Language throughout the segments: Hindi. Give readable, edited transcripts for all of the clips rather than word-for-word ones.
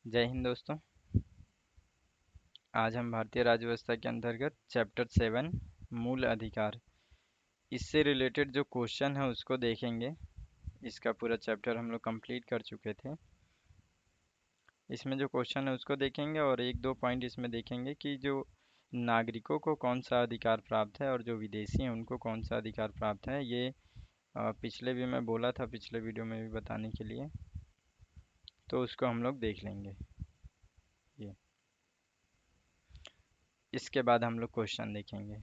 जय हिंद दोस्तों। आज हम भारतीय राज्य व्यवस्था के अंतर्गत चैप्टर 7 मूल अधिकार, इससे रिलेटेड जो क्वेश्चन है उसको देखेंगे। इसका पूरा चैप्टर हम लोग कंप्लीट कर चुके थे। इसमें जो क्वेश्चन है उसको देखेंगे और एक दो पॉइंट इसमें देखेंगे कि जो नागरिकों को कौन सा अधिकार प्राप्त है और जो विदेशी हैं उनको कौन सा अधिकार प्राप्त है। ये पिछले भी मैं बोला था, पिछले वीडियो में भी बताने के लिए, तो उसको हम लोग देख लेंगे। ये इसके बाद हम लोग क्वेश्चन देखेंगे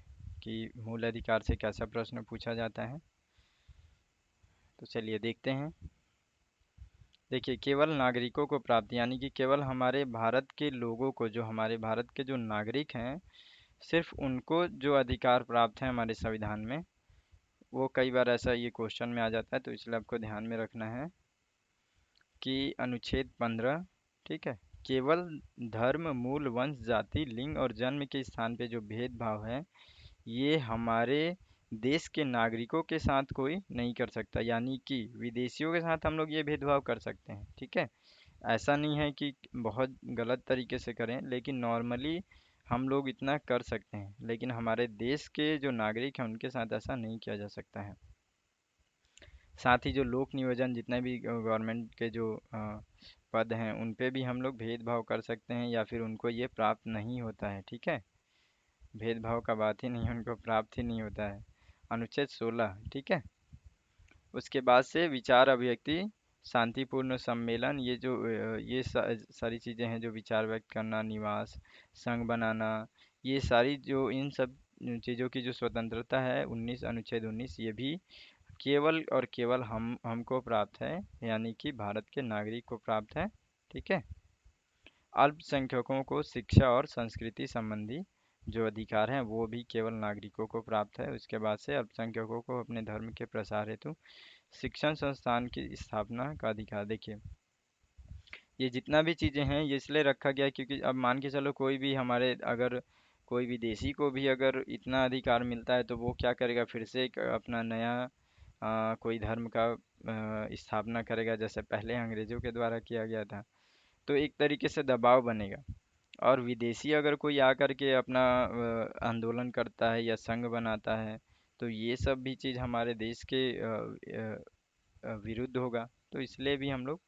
कि मूल अधिकार से कैसा प्रश्न पूछा जाता है। तो चलिए देखते हैं। देखिए, केवल नागरिकों को प्राप्त यानी कि केवल हमारे भारत के लोगों को, जो हमारे भारत के जो नागरिक हैं, सिर्फ उनको जो अधिकार प्राप्त है हमारे संविधान में। वो कई बार ऐसा ये क्वेश्चन में आ जाता है, तो इसलिए आपको ध्यान में रखना है कि अनुच्छेद 15, ठीक है, केवल धर्म, मूल, वंश, जाति, लिंग और जन्म के स्थान पे जो भेदभाव है ये हमारे देश के नागरिकों के साथ कोई नहीं कर सकता। यानी कि विदेशियों के साथ हम लोग ये भेदभाव कर सकते हैं, ठीक है। ऐसा नहीं है कि बहुत गलत तरीके से करें, लेकिन नॉर्मली हम लोग इतना कर सकते हैं, लेकिन हमारे देश के जो नागरिक हैं उनके साथ ऐसा नहीं किया जा सकता है। साथ ही जो लोक नियोजन, जितने भी गवर्नमेंट के जो पद हैं उन पे भी हम लोग भेदभाव कर सकते हैं, या फिर उनको ये प्राप्त नहीं होता है, ठीक है। भेदभाव का बात ही नहीं है, उनको प्राप्त ही नहीं होता है। अनुच्छेद 16, ठीक है। उसके बाद से विचार अभिव्यक्ति, शांतिपूर्ण सम्मेलन, ये जो सारी चीज़ें हैं, जो विचार व्यक्त करना, निवास, संघ बनाना, ये सारी जो इन सब चीज़ों की जो स्वतंत्रता है, 19 अनुच्छेद 19, ये भी केवल और केवल हमको प्राप्त है, यानी कि भारत के नागरिक को प्राप्त है, ठीक है। अल्पसंख्यकों को शिक्षा और संस्कृति संबंधी जो अधिकार हैं वो भी केवल नागरिकों को प्राप्त है। उसके बाद से अल्पसंख्यकों को अपने धर्म के प्रसार हेतु शिक्षण संस्थान की स्थापना का अधिकार। देखिए, ये जितना भी चीज़ें हैं ये इसलिए रखा गया है क्योंकि अब मान के चलो कोई भी हमारे, अगर कोई विदेशी को भी अगर इतना अधिकार मिलता है तो वो क्या करेगा, फिर से एक अपना नया कोई धर्म का स्थापना करेगा, जैसे पहले अंग्रेजों के द्वारा किया गया था। तो एक तरीके से दबाव बनेगा। और विदेशी अगर कोई आकर के अपना आंदोलन करता है या संघ बनाता है, तो ये सब भी चीज़ हमारे देश के विरुद्ध होगा। तो इसलिए भी हम लोग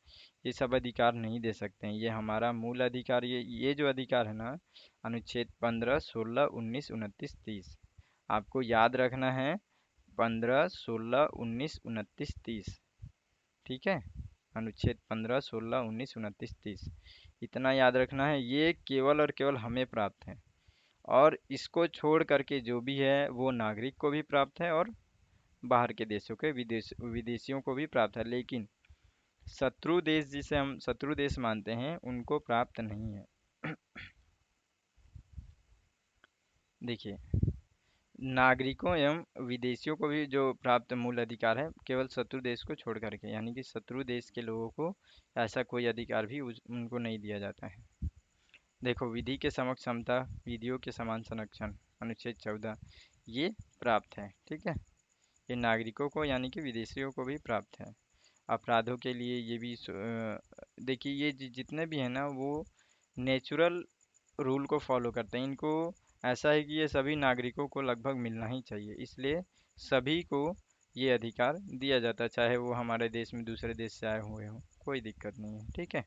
ये सब अधिकार नहीं दे सकते हैं। ये हमारा मूल अधिकार, ये जो अधिकार है ना, अनुच्छेद 15, 16, 19, 29, 30, आपको याद रखना है। 15, 16, 19, 29, 30, ठीक है। अनुच्छेद 15, 16, 19, 29, 30, इतना याद रखना है। ये केवल और केवल हमें प्राप्त है, और इसको छोड़ करके जो भी है वो नागरिक को भी प्राप्त है और बाहर के देशों के विदेशियों को भी प्राप्त है। लेकिन शत्रु देश, जिसे हम शत्रु देश मानते हैं, उनको प्राप्त नहीं है। देखिए, नागरिकों एवं विदेशियों को भी जो प्राप्त मूल अधिकार है, केवल शत्रु देश को छोड़ करके, यानी कि शत्रु देश के लोगों को ऐसा कोई अधिकार भी उनको नहीं दिया जाता है। देखो, विधि के समक्ष समता, विधियों के समान संरक्षण, अनुच्छेद 14, ये प्राप्त है, ठीक है। ये नागरिकों को यानी कि विदेशियों को भी प्राप्त है। अपराधों के लिए ये भी देखिए, ये जितने भी हैं ना, वो नेचुरल रूल को फॉलो करते हैं। इनको ऐसा है कि ये सभी नागरिकों को लगभग मिलना ही चाहिए, इसलिए सभी को ये अधिकार दिया जाता है, चाहे वो हमारे देश में दूसरे देश से आए हुए हों, कोई दिक्कत नहीं है, ठीक है।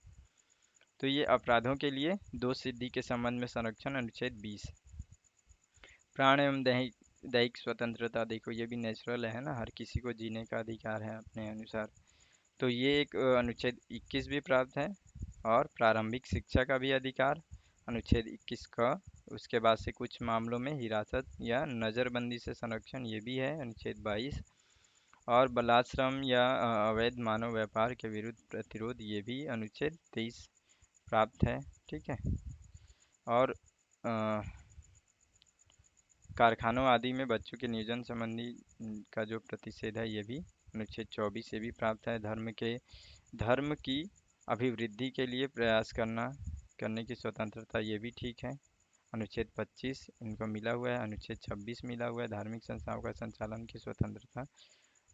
तो ये अपराधों के लिए दोष सिद्धि के संबंध में संरक्षण, अनुच्छेद 20। प्राण एवं दैहिक दैहिक स्वतंत्रता, देखो ये भी नेचुरल है ना, हर किसी को जीने का अधिकार है अपने अनुसार। तो ये एक अनुच्छेद 21 भी प्राप्त है। और प्रारंभिक शिक्षा का भी अधिकार, अनुच्छेद 21 का। उसके बाद से कुछ मामलों में हिरासत या नज़रबंदी से संरक्षण, ये भी है, अनुच्छेद 22। और बलात्श्रम या अवैध मानव व्यापार के विरुद्ध प्रतिरोध, ये भी अनुच्छेद 23 प्राप्त है, ठीक है। और अ, कारखानों आदि में बच्चों के नियोजन संबंधी का जो प्रतिषेध है, ये भी अनुच्छेद 24 से भी प्राप्त है। धर्म की अभिवृद्धि के लिए प्रयास करने की स्वतंत्रता, ये भी ठीक है, अनुच्छेद 25 इनको मिला हुआ है। अनुच्छेद 26 मिला हुआ है, धार्मिक संस्थाओं का संचालन की स्वतंत्रता,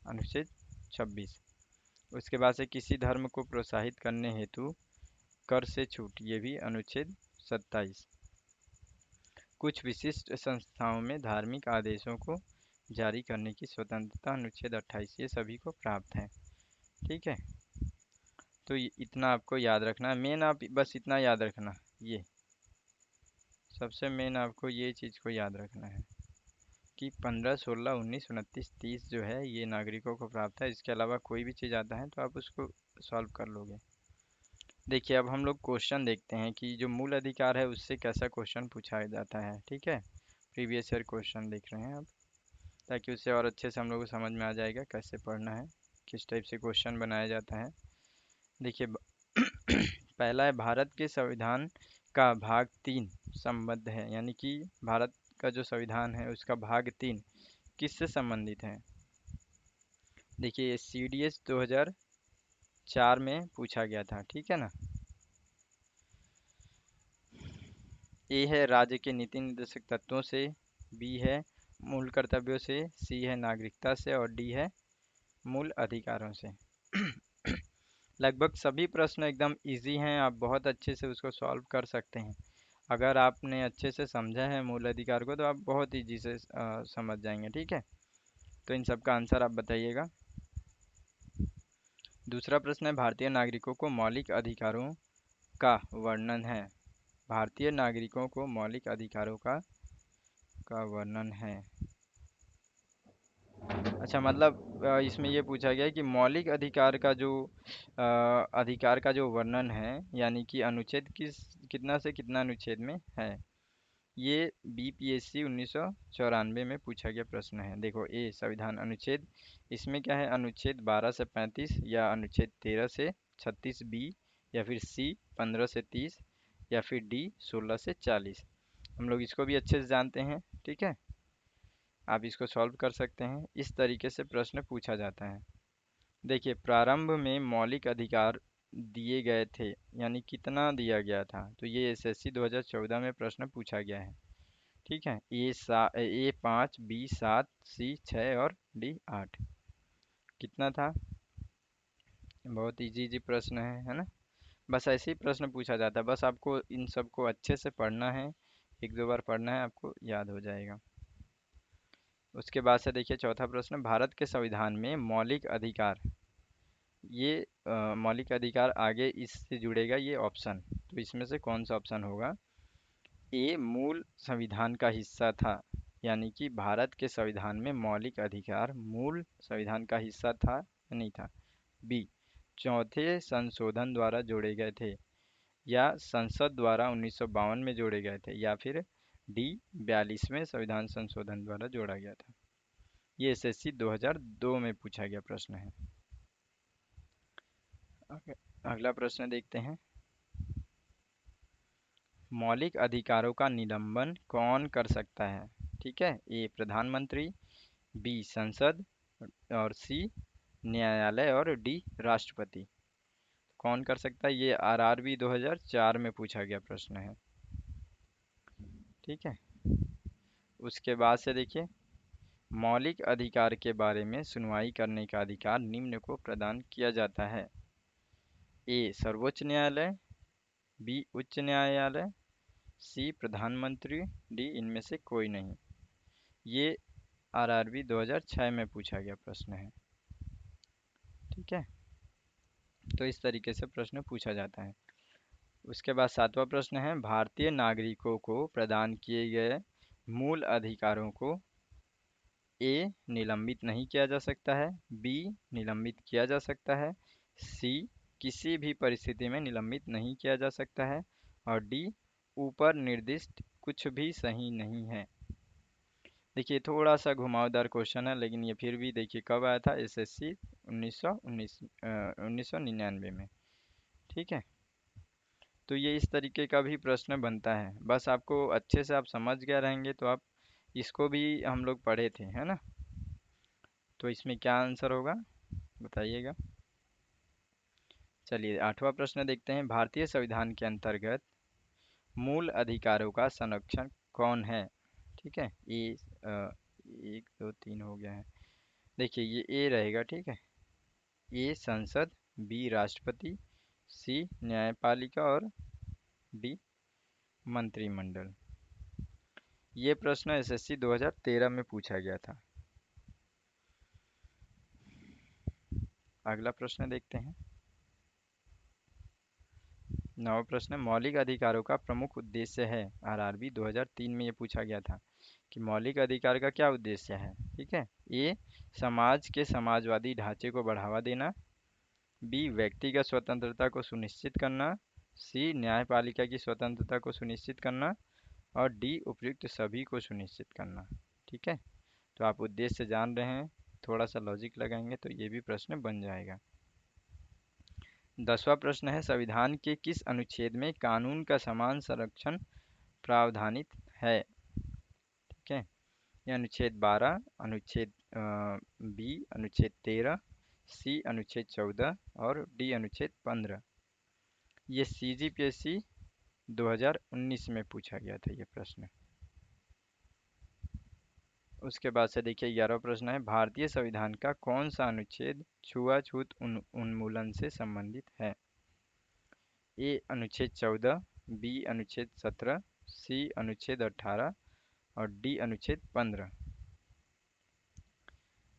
अनुच्छेद 26। उसके बाद से किसी धर्म को प्रोत्साहित करने हेतु कर से छूट, ये भी अनुच्छेद 27। कुछ विशिष्ट संस्थाओं में धार्मिक आदेशों को जारी करने की स्वतंत्रता, अनुच्छेद 28, ये सभी को प्राप्त है। ठीक है, तो इतना आपको याद रखना है। मेन आप बस इतना याद रखना, ये सबसे मेन आपको ये चीज़ को याद रखना है कि 15, 16, 19, 29, 30 जो है ये नागरिकों को प्राप्त है। इसके अलावा कोई भी चीज़ आता है तो आप उसको सॉल्व कर लोगे। देखिए अब हम लोग क्वेश्चन देखते हैं कि जो मूल अधिकार है उससे कैसा क्वेश्चन पूछा जाता है। ठीक है, प्रीवियस ईयर क्वेश्चन देख रहे हैं आप, ताकि उससे और अच्छे से हम लोग को समझ में आ जाएगा कैसे पढ़ना है, किस टाइप से क्वेश्चन बनाया जाता है। देखिए पहला है, भारत के संविधान का भाग 3 संबद्ध है, यानी कि भारत का जो संविधान है उसका भाग 3 किससे संबंधित है। देखिए CDS 2004 में पूछा गया था। ठीक है ना। ए है राज्य के नीति निर्देशक तत्वों से, बी है मूल कर्तव्यों से, सी है नागरिकता से, और डी है मूल अधिकारों से। लगभग सभी प्रश्न एकदम इजी हैं, आप बहुत अच्छे से उसको सॉल्व कर सकते हैं। अगर आपने अच्छे से समझा है मूल अधिकार को तो आप बहुत इजी से समझ जाएंगे। ठीक है, तो इन सब का आंसर आप बताइएगा। दूसरा प्रश्न है, भारतीय नागरिकों को मौलिक अधिकारों का वर्णन है। भारतीय नागरिकों को मौलिक अधिकारों का वर्णन है। अच्छा, मतलब इसमें ये पूछा गया है कि मौलिक अधिकार का जो अधिकार का जो वर्णन है, यानी कि अनुच्छेद कितना से कितना अनुच्छेद में है। ये BPSC 1994 में पूछा गया प्रश्न है। देखो ए संविधान अनुच्छेद, इसमें क्या है, अनुच्छेद 12 से 35, या अनुच्छेद 13 से 36, बी, या फिर सी 15 से 30, या फिर डी 16 से 40। हम लोग इसको भी अच्छे से जानते हैं। ठीक है, आप इसको सॉल्व कर सकते हैं। इस तरीके से प्रश्न पूछा जाता है। देखिए प्रारंभ में मौलिक अधिकार दिए गए थे, यानी कितना दिया गया था, तो ये SSC 2014 में प्रश्न पूछा गया है। ठीक है, ए 5, बी 7, सी 6 और डी 8। कितना था, बहुत इजी प्रश्न है ना। बस ऐसे ही प्रश्न पूछा जाता है, बस आपको इन सबको अच्छे से पढ़ना है, एक दो बार पढ़ना है, आपको याद हो जाएगा। उसके बाद से देखिए चौथा प्रश्न, भारत के संविधान में मौलिक अधिकार, ये मौलिक अधिकार आगे इससे जुड़ेगा ये ऑप्शन, तो इसमें से कौन सा ऑप्शन होगा। ए मूल संविधान का हिस्सा था, यानी कि भारत के संविधान में मौलिक अधिकार मूल संविधान का हिस्सा था या नहीं था। बी चौथे संशोधन द्वारा जोड़े गए थे, या संसद द्वारा 1952 में जोड़े गए थे, या फिर डी 42वें संविधान संशोधन द्वारा जोड़ा गया था। ये SSC 2002 में पूछा गया प्रश्न है। अगला प्रश्न देखते हैं, मौलिक अधिकारों का निलंबन कौन कर सकता है। ठीक है, ए प्रधानमंत्री, बी संसद, और सी न्यायालय, और डी राष्ट्रपति। कौन कर सकता है, ये RRB 2004 में पूछा गया प्रश्न है। ठीक है, उसके बाद से देखिए, मौलिक अधिकार के बारे में सुनवाई करने का अधिकार निम्न को प्रदान किया जाता है। ए सर्वोच्च न्यायालय, बी उच्च न्यायालय, सी प्रधानमंत्री, डी इनमें से कोई नहीं। ये RRB 2006 में पूछा गया प्रश्न है। ठीक है, तो इस तरीके से प्रश्न पूछा जाता है। उसके बाद सातवां प्रश्न है, भारतीय नागरिकों को प्रदान किए गए मूल अधिकारों को ए निलंबित नहीं किया जा सकता है, बी निलंबित किया जा सकता है, सी किसी भी परिस्थिति में निलंबित नहीं किया जा सकता है, और डी ऊपर निर्दिष्ट कुछ भी सही नहीं है। देखिए थोड़ा सा घुमावदार क्वेश्चन है, लेकिन ये फिर भी देखिए कब आया था, SSC 1999 में। ठीक है, तो ये इस तरीके का भी प्रश्न बनता है। बस आपको अच्छे से आप समझ गए रहेंगे तो आप, इसको भी हम लोग पढ़े थे है ना। तो इसमें क्या आंसर होगा बताइएगा। चलिए आठवां प्रश्न देखते हैं, भारतीय संविधान के अंतर्गत मूल अधिकारों का संरक्षण कौन है। ठीक है, ये 1 2 3 हो गया है। देखिए ये ए रहेगा। ठीक है, ए संसद, बी राष्ट्रपति, सी न्यायपालिका और डी मंत्रिमंडल। ये प्रश्न एसएससी 2013 में पूछा गया था। अगला प्रश्न देखते हैं। नवा प्रश्न, मौलिक अधिकारों का प्रमुख उद्देश्य है। आरआरबी 2003 में ये पूछा गया था कि मौलिक अधिकार का क्या उद्देश्य है। ठीक है। ए, समाज के समाजवादी ढांचे को बढ़ावा देना। बी, व्यक्तिगत स्वतंत्रता को सुनिश्चित करना। सी, न्यायपालिका की स्वतंत्रता को सुनिश्चित करना। और डी, उपयुक्त सभी को सुनिश्चित करना। ठीक है। तो आप उद्देश्य जान रहे हैं, थोड़ा सा लॉजिक लगाएंगे तो ये भी प्रश्न बन जाएगा। 10वां प्रश्न है, संविधान के किस अनुच्छेद में कानून का समान संरक्षण प्रावधानित है। ठीक है। ये अनुच्छेद 12, अनुच्छेद बी अनुच्छेद 13, सी अनुच्छेद 14 और डी अनुच्छेद 15। ये सीजीपीएससी 2019 में पूछा गया था ये प्रश्न। उसके बाद से देखिए 11वां प्रश्न है, भारतीय संविधान का कौन सा अनुच्छेद छुआछूत उन्मूलन से संबंधित है। ए अनुच्छेद 14, बी अनुच्छेद 17, सी अनुच्छेद 18 और डी अनुच्छेद 15।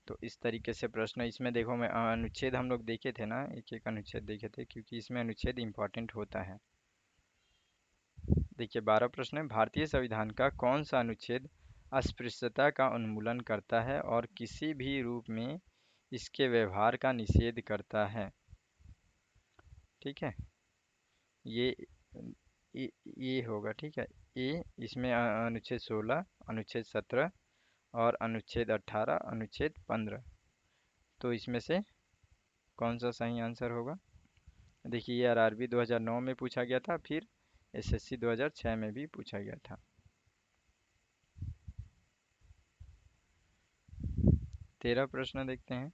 तो इस तरीके से प्रश्न इसमें देखो, मैं अनुच्छेद हम लोग देखे थे ना, एक एक अनुच्छेद देखे थे क्योंकि इसमें अनुच्छेद इंपॉर्टेंट होता है। देखिए 12 प्रश्न है, भारतीय संविधान का कौन सा अनुच्छेद अस्पृश्यता का उन्मूलन करता है और किसी भी रूप में इसके व्यवहार का निषेध करता है। ठीक है। ये ये होगा। ठीक है। ए, इसमें अनुच्छेद 16, अनुच्छेद 17 और अनुच्छेद 18, अनुच्छेद 15। तो इसमें से कौन सा सही आंसर होगा। देखिए ये आरआरबी 2009 में पूछा गया था, फिर एसएससी 2006 में भी पूछा गया था। 13 प्रश्न देखते हैं।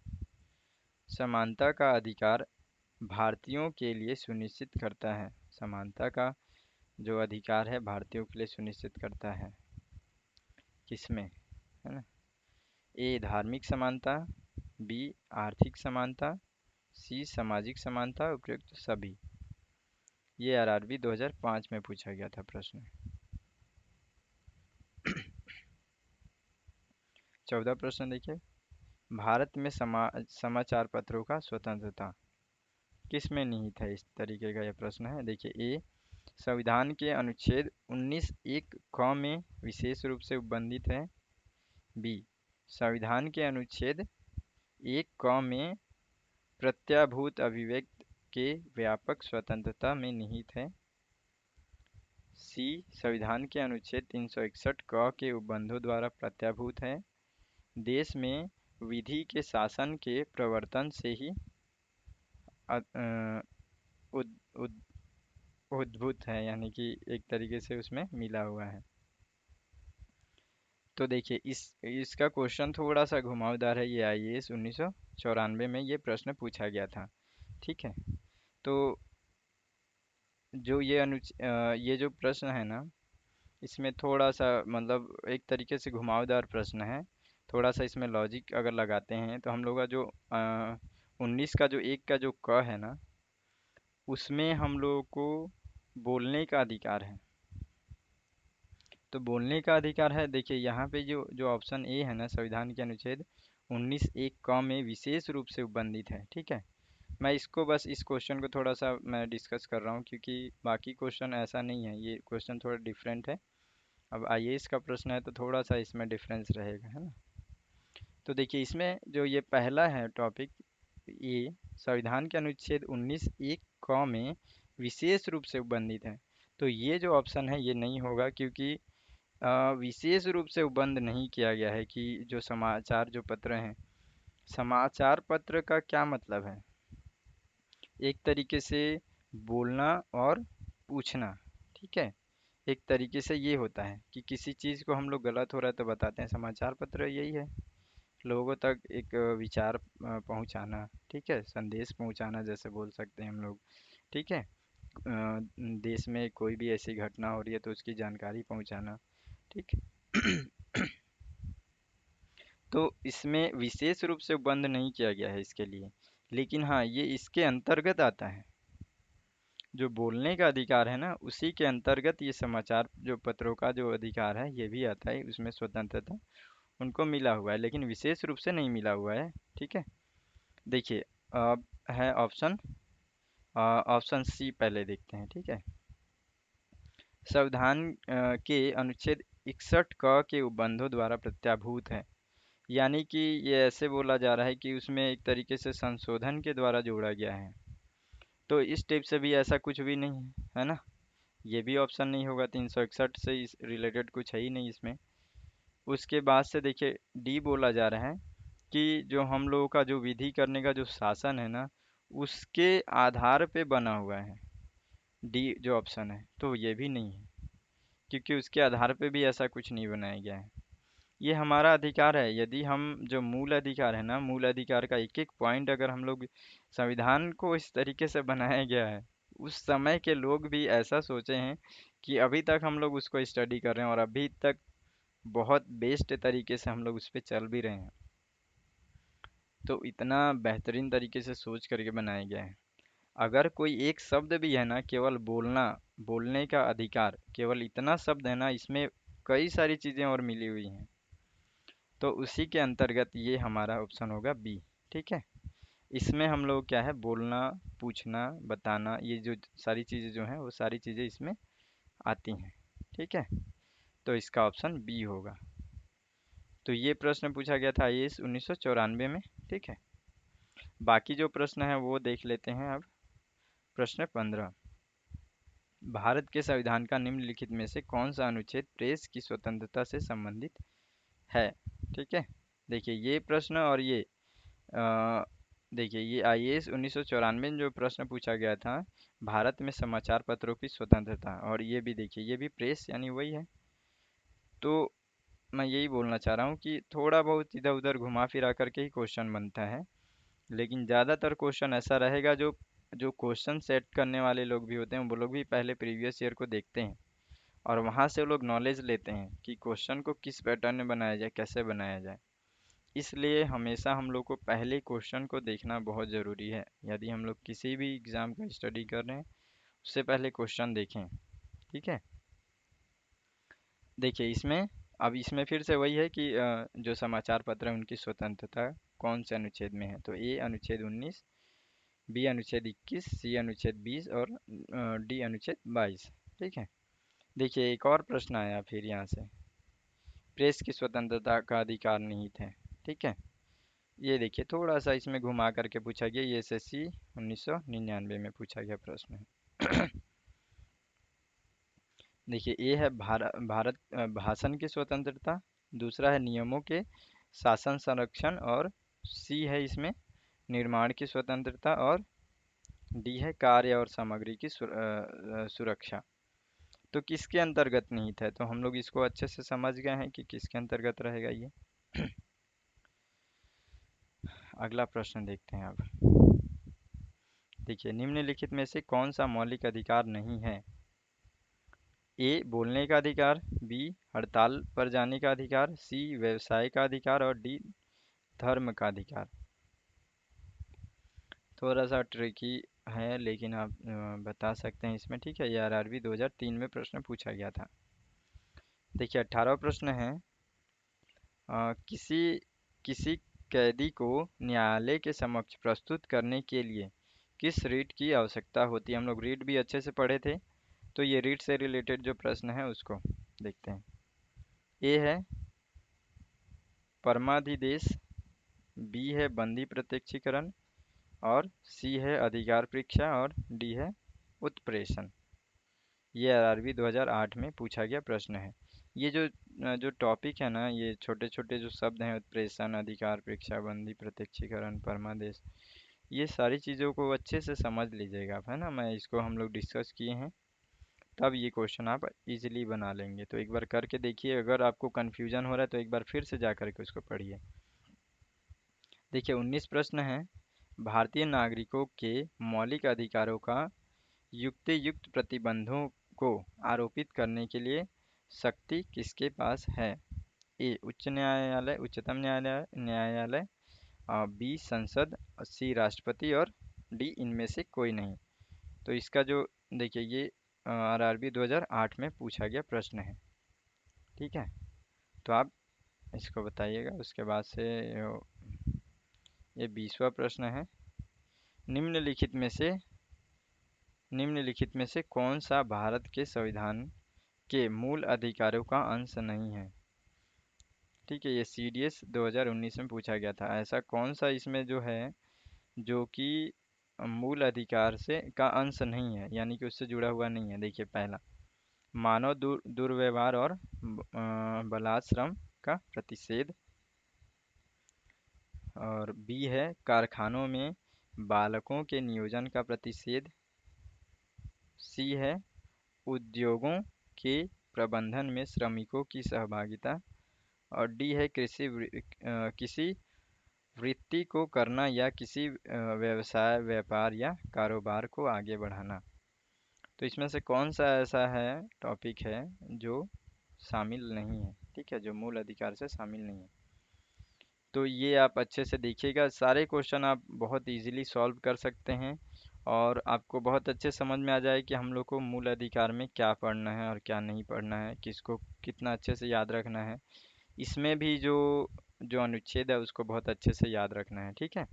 समानता का अधिकार भारतीयों के लिए सुनिश्चित करता है। समानता का जो अधिकार है भारतीयों के लिए सुनिश्चित करता है किसमें, है ना। ए, धार्मिक समानता। बी, आर्थिक समानता। सी, सामाजिक समानता, उपयुक्त सभी। ये आरआरबी 2005 में पूछा गया था प्रश्न। 14 प्रश्न देखिए, भारत में समाचार पत्रों का स्वतंत्रता किस में निहित है। इस तरीके का यह प्रश्न है। देखिए ए, संविधान के अनुच्छेद 19 एक क में विशेष रूप से उपबंधित है। बी, संविधान के अनुच्छेद 1 क में प्रत्याभूत अभिव्यक्ति के व्यापक स्वतंत्रता में निहित है। सी, संविधान के अनुच्छेद 361 क के उपबंधों द्वारा प्रत्याभूत है। देश में विधि के शासन के प्रवर्तन से ही उद, उद, उद्भूत है, यानी कि एक तरीके से उसमें मिला हुआ है। तो देखिए इसका क्वेश्चन थोड़ा सा घुमावदार है। ये आईएएस 1994 में ये प्रश्न पूछा गया था। ठीक है। तो जो ये जो प्रश्न है ना, इसमें थोड़ा सा मतलब एक तरीके से घुमावदार प्रश्न है। थोड़ा सा इसमें लॉजिक अगर लगाते हैं तो हम लोग का जो 19 का जो 1 का जो क है ना, उसमें हम लोगों को बोलने का अधिकार है। तो बोलने का अधिकार है। देखिए यहाँ पे जो जो ऑप्शन ए है ना, संविधान के अनुच्छेद 19 एक क में विशेष रूप से उपबंधित है। ठीक है। मैं इसको बस इस क्वेश्चन को थोड़ा सा मैं डिस्कस कर रहा हूँ क्योंकि बाकी क्वेश्चन ऐसा नहीं है, ये क्वेश्चन थोड़ा डिफरेंट है। अब आईएएस का प्रश्न है तो थोड़ा सा इसमें डिफरेंस रहेगा, है ना। तो देखिए इसमें जो ये पहला है टॉपिक, ये संविधान के अनुच्छेद 19 एक क में विशेष रूप से उपबंधित है। तो ये जो ऑप्शन है ये नहीं होगा क्योंकि विशेष रूप से उपबंध नहीं किया गया है कि जो समाचार जो पत्र हैं, समाचार पत्र का क्या मतलब है, एक तरीके से बोलना और पूछना। ठीक है। एक तरीके से ये होता है कि किसी चीज़ को हम लोग गलत हो रहा है तो बताते हैं। समाचार पत्र यही है, लोगों तक एक विचार पहुंचाना। ठीक है, संदेश पहुंचाना जैसे बोल सकते हैं हम लोग। ठीक है। देश में कोई भी ऐसी घटना हो रही है तो उसकी जानकारी पहुंचाना। ठीक है। तो इसमें विशेष रूप से बंद नहीं किया गया है इसके लिए, लेकिन हाँ ये इसके अंतर्गत आता है। जो बोलने का अधिकार है ना, उसी के अंतर्गत ये समाचार जो पत्रों का जो अधिकार है ये भी आता है, उसमें स्वतंत्रता उनको मिला हुआ है, लेकिन विशेष रूप से नहीं मिला हुआ है। ठीक है। देखिए, अब है ऑप्शन ऑप्शन सी पहले देखते हैं। ठीक है। संविधान के अनुच्छेद 61 क के उपबंधों द्वारा प्रत्याभूत है। यानी कि ये ऐसे बोला जा रहा है कि उसमें एक तरीके से संशोधन के द्वारा जोड़ा गया है। तो इस टाइप से भी ऐसा कुछ भी नहीं है ना। ये भी ऑप्शन नहीं होगा, 361 से इस रिलेटेड कुछ है ही नहीं इसमें। उसके बाद से देखिए, डी बोला जा रहा है कि जो हम लोगों का जो विधि करने का जो शासन है ना, उसके आधार पे बना हुआ है। डी जो ऑप्शन है, तो ये भी नहीं है, क्योंकि उसके आधार पे भी ऐसा कुछ नहीं बनाया गया है। ये हमारा अधिकार है। यदि हम जो मूल अधिकार है ना, मूल अधिकार का एक एक पॉइंट अगर हम लोग, संविधान को इस तरीके से बनाया गया है, उस समय के लोग भी ऐसा सोचे हैं कि अभी तक हम लोग उसको स्टडी कर रहे हैं और अभी तक बहुत बेस्ट तरीके से हम लोग उस पर चल भी रहे हैं। तो इतना बेहतरीन तरीके से सोच करके बनाया गया है। अगर कोई एक शब्द भी है ना, केवल बोलना, बोलने का अधिकार, केवल इतना शब्द है ना, इसमें कई सारी चीज़ें और मिली हुई हैं। तो उसी के अंतर्गत ये हमारा ऑप्शन होगा बी। ठीक है। इसमें हम लोग क्या है, बोलना, पूछना, बताना, ये जो सारी चीज़ें जो हैं वो सारी चीज़ें इसमें आती हैं। ठीक है। तो इसका ऑप्शन बी होगा। तो ये प्रश्न पूछा गया था आईएएस 1994 में। ठीक है। बाकी जो प्रश्न है वो देख लेते हैं अब। प्रश्न 15, भारत के संविधान का निम्नलिखित में से कौन सा अनुच्छेद प्रेस की स्वतंत्रता से संबंधित है। ठीक है। देखिए ये प्रश्न और ये देखिए ये आईएएस 1994 में जो प्रश्न पूछा गया था, भारत में समाचार पत्रों की स्वतंत्रता, और ये भी देखिए ये भी प्रेस यानी वही है। तो मैं यही बोलना चाह रहा हूँ कि थोड़ा बहुत इधर उधर घुमा फिरा करके ही क्वेश्चन बनता है, लेकिन ज़्यादातर क्वेश्चन ऐसा रहेगा, जो जो क्वेश्चन सेट करने वाले लोग भी होते हैं वो लोग भी पहले प्रीवियस ईयर को देखते हैं और वहाँ से वो लोग नॉलेज लेते हैं कि क्वेश्चन को किस पैटर्न में बनाया जाए, कैसे बनाया जाए। इसलिए हमेशा हम लोग को पहले क्वेश्चन को देखना बहुत ज़रूरी है। यदि हम लोग किसी भी एग्ज़ाम का स्टडी कर रहे हैं, उससे पहले क्वेश्चन देखें। ठीक है। देखिए इसमें, अब इसमें फिर से वही है कि जो समाचार पत्र है उनकी स्वतंत्रता कौन से अनुच्छेद में है। तो ए अनुच्छेद 19, बी अनुच्छेद 21, सी अनुच्छेद 20 और डी अनुच्छेद 22। ठीक है। देखिए एक और प्रश्न आया फिर यहाँ से, प्रेस की स्वतंत्रता का अधिकार निहित है। ठीक है। ये देखिए थोड़ा सा इसमें घुमा करके पूछा गया, ये एसएससी 1999 में पूछा गया प्रश्न है। देखिए ए है भारत भाषण की स्वतंत्रता, दूसरा है नियमों के शासन संरक्षण, और सी है इसमें निर्माण की स्वतंत्रता, और डी है कार्य और सामग्री की सुरक्षा। तो किसके अंतर्गत निहित है, तो हम लोग इसको अच्छे से समझ गए हैं कि किसके अंतर्गत रहेगा ये। अगला प्रश्न देखते हैं अब। देखिए निम्नलिखित में से कौन सा मौलिक अधिकार नहीं है। ए बोलने का अधिकार, बी हड़ताल पर जाने का अधिकार, सी व्यवसाय का अधिकार, और डी धर्म का अधिकार। थोड़ा सा ट्रिकी है लेकिन आप बता सकते हैं इसमें। ठीक है। ये आरआरबी 2003 में प्रश्न पूछा गया था। देखिए 18वां प्रश्न है, किसी किसी कैदी को न्यायालय के समक्ष प्रस्तुत करने के लिए किस रीट की आवश्यकता होती है। हम लोग रीट भी अच्छे से पढ़े थे, तो ये रीट से रिलेटेड जो प्रश्न है उसको देखते हैं। ए है परमाधिदेश, बी है बंदी प्रत्यक्षीकरण, और सी है अधिकार परीक्षा, और डी है उत्प्रेषण। ये आरआरबी 2008 में पूछा गया प्रश्न है। ये जो टॉपिक है ना, ये छोटे छोटे जो शब्द हैं, उत्प्रेषण, अधिकार परीक्षा, बंदी प्रत्यक्षीकरण, परमादेश, ये सारी चीज़ों को अच्छे से समझ लीजिएगा आप, है ना। मैं इसको हम लोग डिस्कस किए हैं, तब ये क्वेश्चन आप इजीली बना लेंगे। तो एक बार करके देखिए, अगर आपको कन्फ्यूजन हो रहा है तो एक बार फिर से जा करके उसको पढ़िए। देखिए 19 प्रश्न है, भारतीय नागरिकों के मौलिक अधिकारों का युक्तियुक्त प्रतिबंधों को आरोपित करने के लिए शक्ति किसके पास है। ए उच्च न्यायालय, उच्चतम न्यायालय, बी संसद, सी राष्ट्रपति, और डी इनमें से कोई नहीं। तो इसका जो देखिए ये आरआरबी 2008 में पूछा गया प्रश्न है। ठीक है, तो आप इसको बताइएगा। उसके बाद से ये 20वां प्रश्न है। निम्नलिखित में से निम्नलिखित में से कौन सा भारत के संविधान के मूल अधिकारों का अंश नहीं है? ठीक है, ये सीडीएस 2019 में पूछा गया था। ऐसा कौन सा इसमें जो है जो कि मूल अधिकार से का अंश नहीं है, यानी कि उससे जुड़ा हुआ नहीं है। देखिए पहला, मानव दुर्व्यवहार और बलात्श्रम का प्रतिषेध। और बी है कारखानों में बालकों के नियोजन का प्रतिषेध। सी है उद्योगों के प्रबंधन में श्रमिकों की सहभागिता। और डी है किसी वृत्ति को करना या किसी व्यवसाय, व्यापार या कारोबार को आगे बढ़ाना। तो इसमें से कौन सा ऐसा है टॉपिक है जो शामिल नहीं है? ठीक है, जो मूल अधिकार से शामिल नहीं है। तो ये आप अच्छे से देखिएगा, सारे क्वेश्चन आप बहुत इजीली सॉल्व कर सकते हैं और आपको बहुत अच्छे समझ में आ जाए कि हम लोग को मूल अधिकार में क्या पढ़ना है और क्या नहीं पढ़ना है, किसको कितना अच्छे से याद रखना है। इसमें भी जो जो अनुच्छेद है उसको बहुत अच्छे से याद रखना है। ठीक है,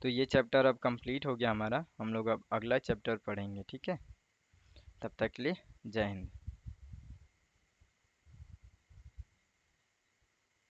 तो ये चैप्टर अब कंप्लीट हो गया हमारा। हम लोग अब अगला चैप्टर पढ़ेंगे। ठीक है, तब तक के लिए जय हिंद।